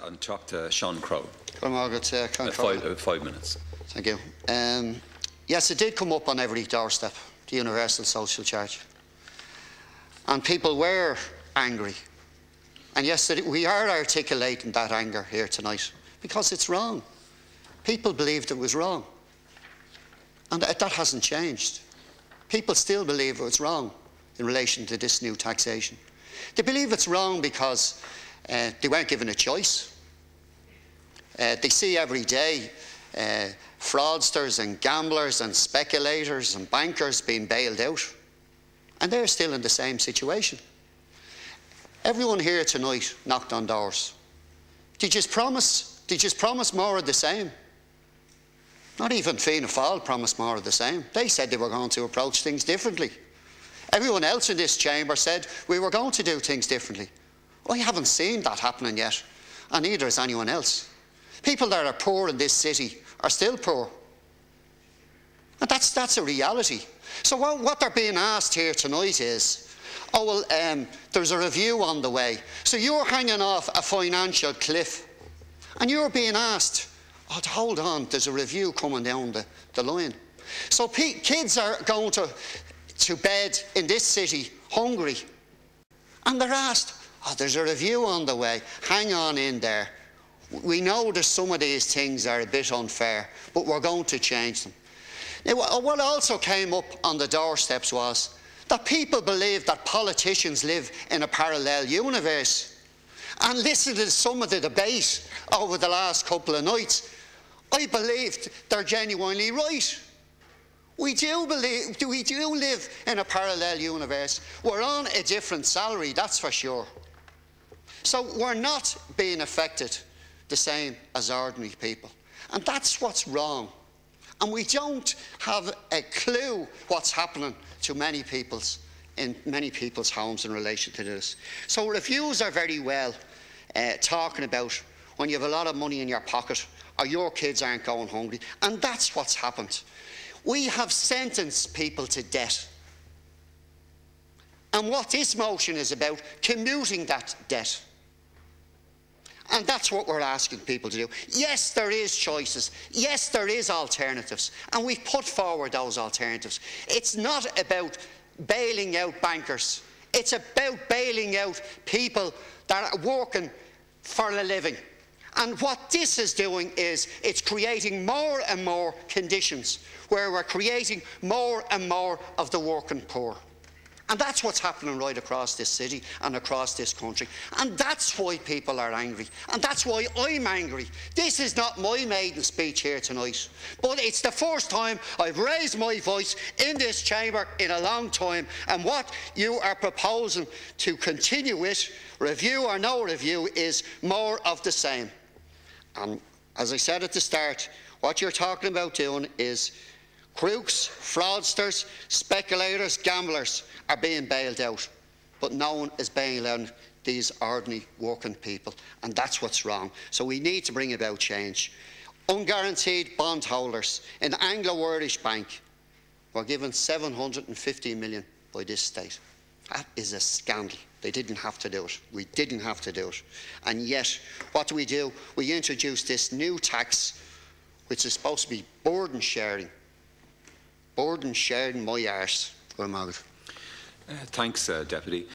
I'll talk to Seán Crowe. 5 minutes. Thank you. Yes, it did come up on every doorstep, the universal social charge. And people were angry. And yes, we are articulating that anger here tonight because it's wrong. People believed it was wrong. And that hasn't changed. People still believe it's wrong in relation to this new taxation. They believe it's wrong because they weren't given a choice. They see every day fraudsters and gamblers and speculators and bankers being bailed out. And they're still in the same situation. Everyone here tonight knocked on doors. They just promise more of the same. Not even Fianna Fáil promised more of the same. They said they were going to approach things differently. Everyone else in this chamber said we were going to do things differently. I haven't seen that happening yet, and neither has anyone else. People that are poor in this city are still poor. And that's a reality. So what they're being asked here tonight is, oh, well, there's a review on the way. So you're hanging off a financial cliff, and you're being asked, oh, hold on, there's a review coming down the line. So kids are going to bed in this city hungry, and they're asked, oh, there's a review on the way, hang on in there. We know that some of these things are a bit unfair, but we're going to change them. Now, what also came up on the doorsteps was that people believe that politicians live in a parallel universe. And listen to some of the debate over the last couple of nights. I believe they're genuinely right. We do live in a parallel universe. We're on a different salary, that's for sure. So we're not being affected the same as ordinary people. And that's what's wrong. And we don't have a clue what's happening to many people's homes in relation to this. So reviews are very well talking about when you have a lot of money in your pocket or your kids aren't going hungry. And that's what's happened. We have sentenced people to debt. And what this motion is about, commuting that debt. And that's what we're asking people to do. Yes, there is choices. Yes, there is alternatives. And we've put forward those alternatives. It's not about bailing out bankers. It's about bailing out people that are working for a living. And what this is doing is it's creating more and more conditions where we're creating more and more of the working poor. And that's what's happening right across this city and across this country. And that's why people are angry. And that's why I'm angry. This is not my maiden speech here tonight. But it's the first time I've raised my voice in this chamber in a long time. And what you are proposing to continue with, review or no review, is more of the same. And as I said at the start, what you're talking about doing is crooks, fraudsters, speculators, gamblers are being bailed out, but no one is bailing out these ordinary working people, and that's what's wrong. So we need to bring about change. Unguaranteed bondholders in Anglo-Irish Bank were given 750 million by this state. That is a scandal. They didn't have to do it. We didn't have to do it. And yet, what do? We introduced this new tax, which is supposed to be burden sharing. Burden sharing my arse. Thanks, Deputy.